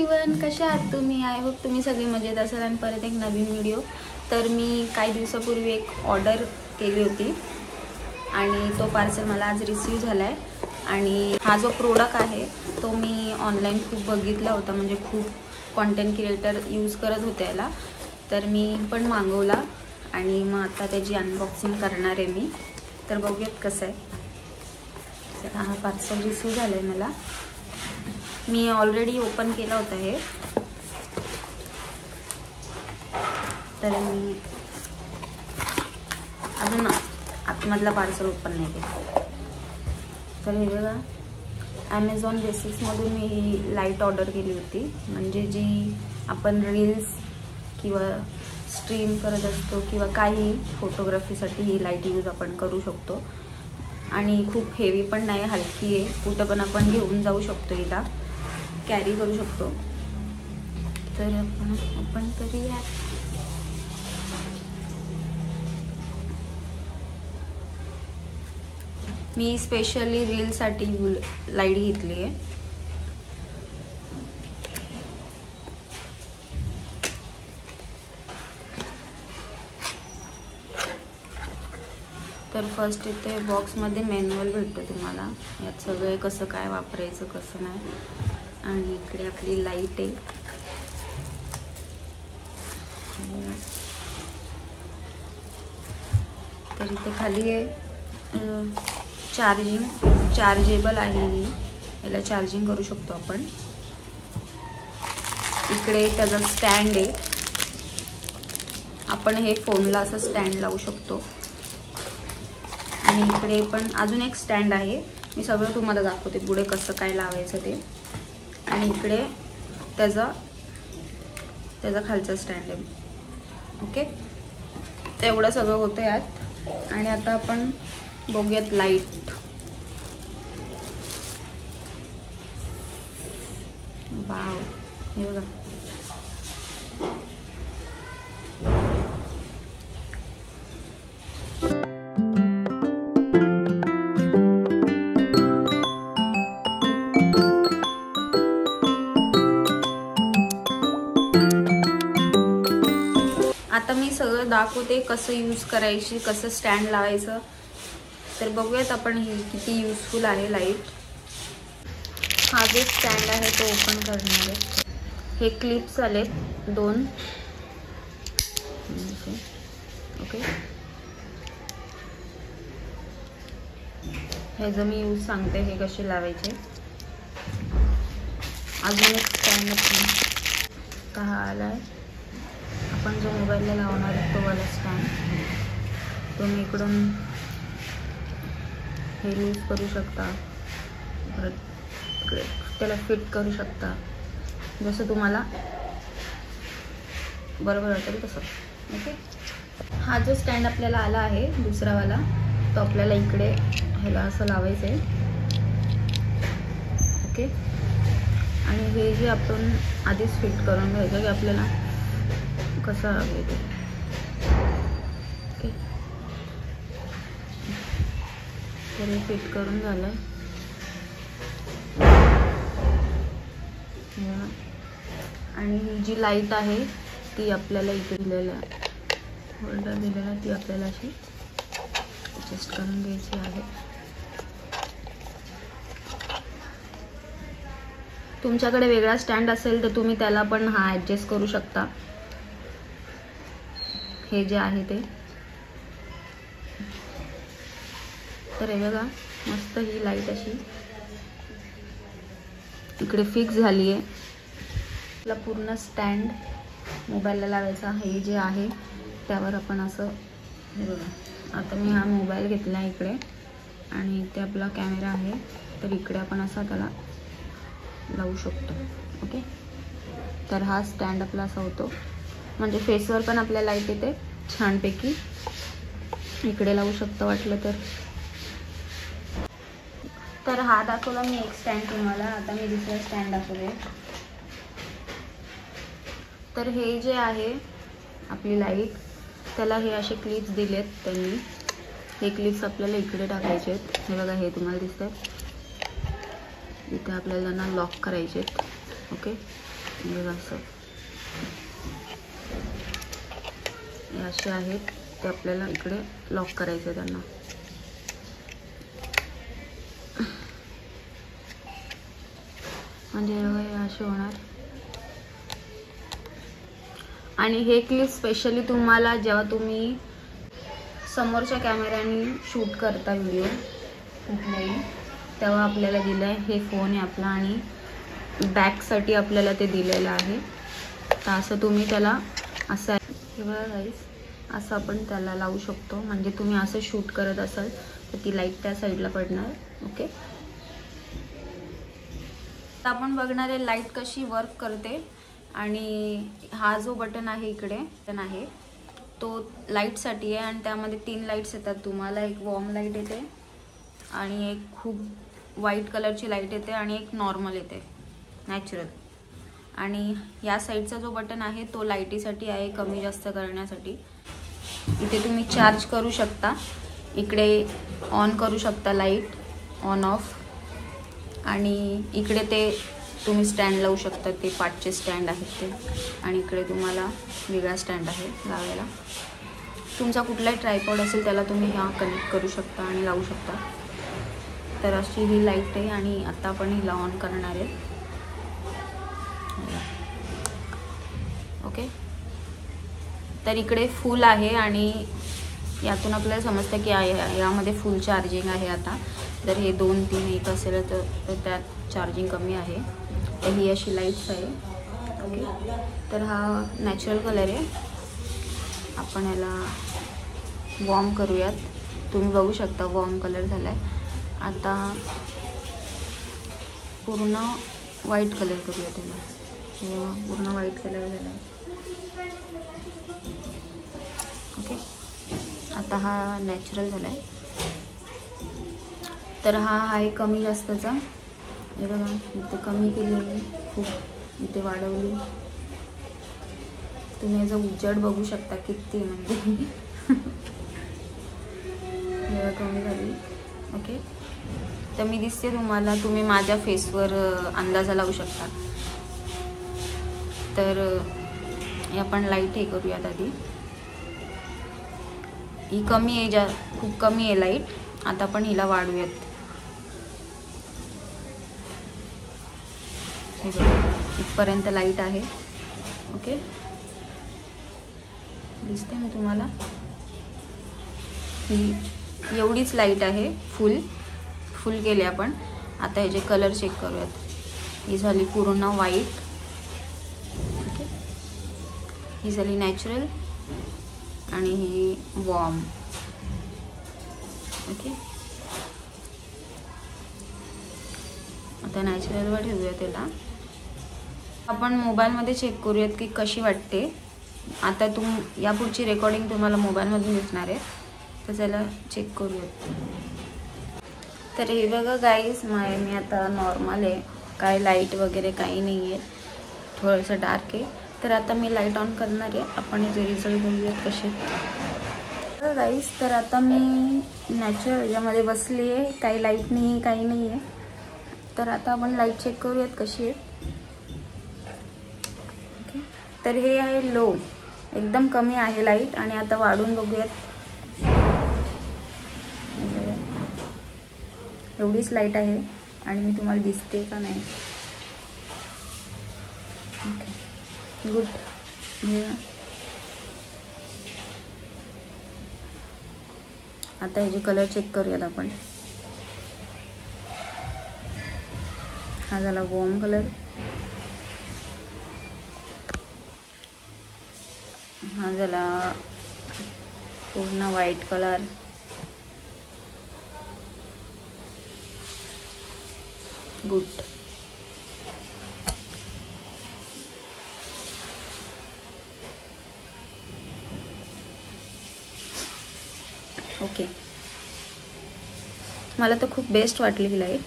Everyone, कशा आहात तुम्ही? आय होप तुम्ही सगळे मजेत असाल आणि परत एक नवीन व्हिडिओ. तर मी काही दिवसापूर्वी एक ऑर्डर केली होती आणि तो पार्सल मला आज रिसीव झाला आहे. आणि हा जो प्रोडक्ट आहे तो मी ऑनलाईन खूप बघितला होता, म्हणजे खूप कॉन्टेंट क्रिएटर यूज करत होते याला. तर मी पण मागवला आणि मग आता त्याची अनबॉक्सिंग करणार आहे मी. तर बघूयात कसं आहे. तर हा पार्सल रिसीव झाला आहे मला. मी ऑलरेडी ओपन केला होता हे. तर मी अजून आतमधला पार्सल ओपन नाही केला. तर हे बघा, ॲमेझॉन बेसिक्समधून मी ही लाईट ऑर्डर केली होती, म्हणजे जी आपण रील्स किंवा स्ट्रीम करत असतो किंवा काही फोटोग्राफीसाठी ही लाईट यूज आपण करू शकतो. आणि खूप हेवी पण नाही, हलकी आहे, कुठं पण आपण घेऊन जाऊ शकतो, हिला कॅरी करू शकतो. तर आपण ओपन करूया. मी स्पेशली रीलसाठी लाईट घेतली आहे. तर फर्स्ट इथे बॉक्समध्ये मॅन्युअल भेटतं तुम्हाला, यात सगळं कसं काय वापरायचं कसं नाही. आणि इकडे आपली लाईट आहे. तर इथे खाली आहे चार्जेबल आहे ही, याला चार्जिंग करू शकतो आपण. इकडे त्याचा स्टँड आहे, आपण हे फोनला असं स्टँड लावू शकतो. आणि इकडे पण अजून एक स्टँड आहे, मी सगळं तुम्हाला दाखवते पुढे कसं काय लावायचं ते. आणि इकडे त्याचा खालचा स्टँड आहे. ओके, तेवढं सगळं होतं यात. आणि आता आपण बघूयात लाईट. वाव, हे बघा. आता मी सगळं दाखवते कसं यूज करायची, कसं स्टँड लावायचं. तर बघूयात आपण ही किती यूजफुल आहे लाईट. हा जो स्टँड आहे तो ओपन करणार आहे. हे क्लिप्स आलेत 2. ओके, हे जो मी यूज सांगते हे कसे लावायचे. अजून एक स्टँड हा आला आहे. आपण जो मोबाईलला लावणार आहे तो वाला स्टँड, तुम्ही इकडून हे यूज करू शकता, परत त्याला फिट करू शकता जसं तुम्हाला बरोबर वाटेल तसं. ओके, हा जो स्टँड आपल्याला आला आहे दुसरावाला, तो आपल्याला इकडे ह्याला असं लावायचं आहे. ओके, आणि हे जे आपण आधीच फिट करून घ्यायचं की आपल्याला कसं हवं ते. ओके, तर हे फिट करून झालं आहे. आणि ही जी लाईट आहे ती आपल्याला इथे दिलेला होल्डर दिलेला, ती आपल्याला अशी ॲडजस्ट करून घ्यायची आहे. तुमच्याकडे वेगळा स्टँड असेल तर तुम्ही त्याला पण हा ॲडजस्ट करू शकता. हे जे आहे ते. तर हे बघा, मस्त ही लाईट अशी इकडे फिक्स झाली आहे. आपला पूर्ण स्टँड मोबाईलला लावायचा हे जे आहे त्यावर आपण असं, हे बघा, आता मी हा मोबाईल घेतला आहे इकडे आणि इथे आपला कॅमेरा आहे. तर इकडे आपण असा त्याला लावू शकतो. ओके, तर हा स्टँड आपला असा होतो, म्हणजे फेसवर पण आपल्या लाईट येते छानपैकी. इकडे लावू शकतो वाटलं तर. तर हा दाखवला मी एक स्टँड तुम्हाला, आता मी दुसरा स्टँड दाखवले. तर हे जे आहे आपली लाईट, त्याला हे असे क्लिप्स दिलेत त्यांनी. हे क्लिप्स आपल्याला इकडे टाकायचे आहेत. हे बघा, हे तुम्हाला दिसतात. इथे आपल्याला ना लॉक करायचे आहेत. ओके, बघा असं हे असे आहेत ते आपल्याला इकडे लॉक करायचे त्यांना. म्हणजे हे असे होणार. आणि हे क्लिप स्पेशली तुम्हाला जेव्हा तुम्ही समोरच्या कॅमेऱ्याने शूट करता व्हिडिओ कुठलाही तेव्हा आपल्याला दिलं आहे. हे फोन आहे आपला आणि बॅकसाठी आपल्याला ते दिलेलं आहे. तर असं तुम्ही त्याला असं हे बघा गाईस असं आपण त्याला लावू शकतो. म्हणजे तुम्ही असं शूट करत असाल तर ती लाईट त्या साईडला पडणार. ओके, तर आपण बघणार आहे लाईट कशी वर्क करते. आणि हा जो बटन आहे इकडे बटन आहे तो लाईटसाठी आहे आणि त्यामध्ये 3 लाईट्स येतात तुम्हाला. एक वॉर्म लाईट येते आणि एक खूप व्हाईट कलरची लाईट येते आणि एक नॉर्मल येते नॅचरल. आणि या साईडचा जो बटन आहे तो लाईटीसाठी आहे, कमी जास्त करण्यासाठी. इथे तुम्ही चार्ज करू शकता, इकडे ऑन करू शकता लाईट ऑन ऑफ. आणि इकडे ते तुम्ही स्टँड लावू शकता, ते 5चे स्टँड आहेत ते. आणि इकडे तुम्हाला वेगळा स्टँड आहे लावायला. तुमचा कुठलाही ट्रायपॉड असेल त्याला तुम्ही ह्या कनेक्ट करू शकता आणि लावू शकता. तर अशी ही लाईट आहे आणि आता आपण हिला ऑन करणार आहे. ओके, तर इकडे फुल आहे आणि यातून आपल्याला समजतं की यामध्ये फुल चार्जिंग आहे आता. जर हे 2, 3, 1 असेल तर त्यात चार्जिंग कमी आहे. तर ही अशी लाईट्स आहे. ओके, तर हा नॅचरल कलर आहे. आपण याला वॉर्म करूयात. तुम्ही बघू शकता वॉर्म कलर झाला आहे. आता पूर्ण व्हाईट कलर करूया त्याला. पूर्ण व्हाईट कलर झाला आहे. ओके, आता हा नॅचरल झाला आहे. तर हा आहे कमी जास्तचा. हे बघा इथे कमी केली, खूप इथे वाढवली. तुम्ही याचा उजेड बघू शकता किती म्हणजे कमी झाली. ओके, तर मी दिसते तुम्हाला, तुम्ही माझ्या फेसवर अंदाजा लावू शकता. तर आपण लाईट हे करूयात आधी. ही कमी आहे, खूप कमी आहे लाईट. आता आपण हिला वाढवूयात. हे बघा इथपर्यंत लाईट आहे. ओके, दिसते ना तुम्हाला, ही एवढीच लाईट आहे. फुल केली आपण. आता ह्याचे कलर चेक करूयात. ही झाली पूर्ण व्हाईट. ओके, ही झाली नॅचरल आणि ही वॉर्म. ओके, आता नॅचरलवर ठेवूया त्याला. आपण मोबाईलमध्ये चेक करूयात की कशी वाटते. आता यापुढची रेकॉर्डिंग तुम्हाला मोबाईलमधून दिसणार आहे. तर त्याला चेक करूयात. तर हे बघा गाईज, मी आता नॉर्मल आहे, काय लाईट वगैरे काही नाही आहे, थोडंसं डार्क आहे. तर आता मी लाईट ऑन करणार आहे. आपण याचे रिझल्ट बघूयात कसे. तर गाईज, तर आता मी नॅचरल याच्यामध्ये बसली आहे, काही लाईट नाही, काही नाही आहे. तर आता आपण लाईट चेक करूयात कशी आहे. ओके, तर हे आहे लो, एकदम कमी आहे लाईट. आणि आता वाढून बघूयात. एवढीच लाईट आहे आणि मी तुम्हाला दिसते का नाही. Okay, good. आता ह्याचे कलर चेक करूयात आपण. हा झाला वॉर्म कलर. हा झाला पूर्ण व्हाईट कलर. गुड. ओके, मला तर खूप बेस्ट वाटली ही लाईट.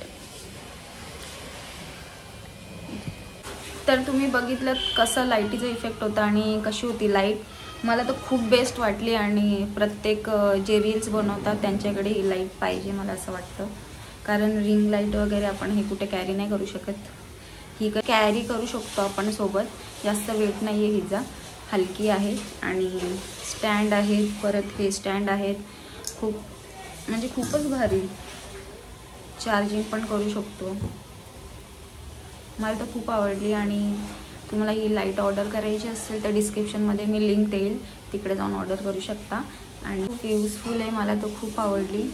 तर तुम्ही बघितलं कसं लाईटीचा इफेक्ट होता आणि कशी होती लाईट. मला तर खूप बेस्ट वाटली. आणि प्रत्येक जे रील्स बनवतात त्यांच्याकडे ही लाईट पाहिजे मला असं वाटतं. कारण रिंग लाईट वगैरे आपण हे कुठे कॅरी नाही करू शकत. ही कॅरी करू शकतो आपण सोबत, जास्त वेट नाही आहे हिचा, हलकी आहे. आणि स्टँड आहे, परत हे स्टँड आहेत, खूप म्हणजे खूपच भारी, चार्जिंग पण करू शकतो. मला तर खूप आवडली. आणि तुम्हाला ही लाईट ऑर्डर करायची असेल तर डिस्क्रिप्शनमध्ये मी लिंक देईल, तिकडे जाऊन ऑर्डर करू शकता. आणि खूप युजफुल आहे, मला तर खूप आवडली.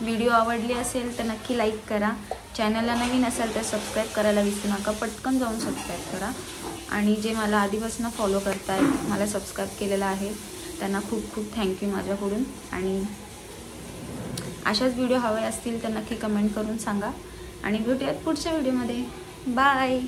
व्हिडिओ आवडली असेल तर नक्की लाईक करा. चॅनलला नवीन असेल तर सबस्क्राईब करायला विसरू नका, पटकन जाऊन सबस्क्राईब करा. आणि जे मला आधीपासून फॉलो करताय, मला सबस्क्राईब केलेलं आहे, त्यांना खूप खूप थँक्यू माझ्याकडून. आणि अशाच व्हिडिओ हवे असतील तर नक्की कमेंट करून सांगा. आणि भेटूयात पुढच्या व्हिडिओमध्ये. बाय.